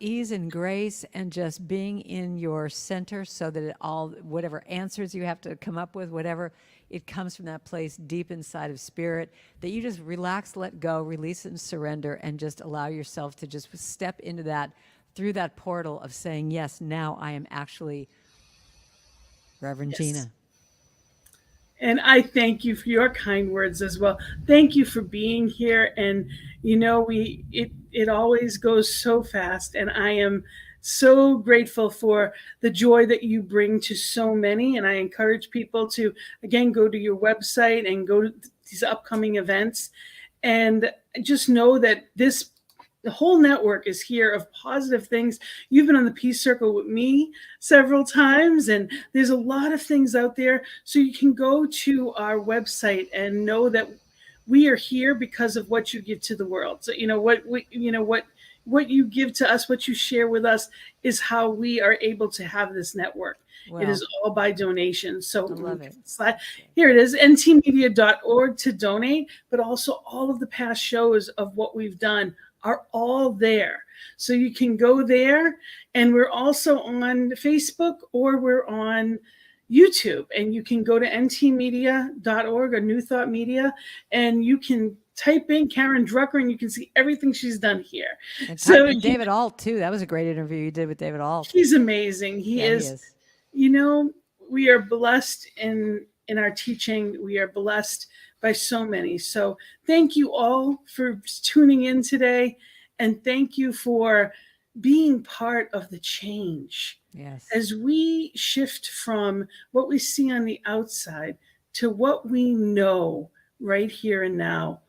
ease and grace, and just being in your center, so that whatever answers you have to come up with, whatever, it comes from that place deep inside of spirit, that you just relax, let go, release and surrender, and just allow yourself to just step into that, through that portal of saying, yes, now I am actually Reverend Gina. And I thank you for your kind words as well. Thank you for being here. And it always goes so fast, and I am so grateful for the joy that you bring to so many. And I encourage people to, again, go to your website and go to these upcoming events, and just know that the whole network is here of positive things. You've been on the Peace Circle with me several times, and there's a lot of things out there. So you can go to our website and know that we are here because of what you give to the world. So what you give to us, what you share with us, is how we are able to have this network. Wow. It is all by donation. So I love it. Here it is, ntmedia.org to donate, but also all of the past shows of what we've done are all there. So you can go there, and we're also on Facebook, or we're on YouTube, and you can go to ntmedia.org or New Thought Media, and you can type in Karen Drucker, and you can see everything she's done here. And so David Alt too. That was a great interview you did with David Alt. He's amazing. He is. We are blessed in our teaching. We are blessed by so many. So thank you all for tuning in today. And thank you for being part of the change. Yes. As we shift from what we see on the outside to what we know right here and now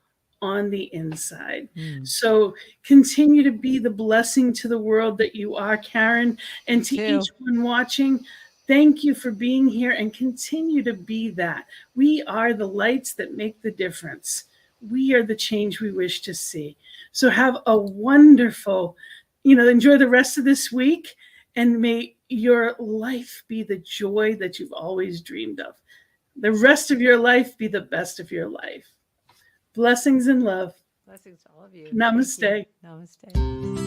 on the inside. So continue to be the blessing to the world that you are, Karen, and to too. each one watching. Thank you for being here and continue to be that. We are the lights that make the difference. We are the change we wish to see. So have a wonderful, enjoy the rest of this week, and may your life be the joy that you've always dreamed of. The rest of your life be the best of your life. Blessings and love. Blessings to all of you. Thank you. Namaste. Namaste.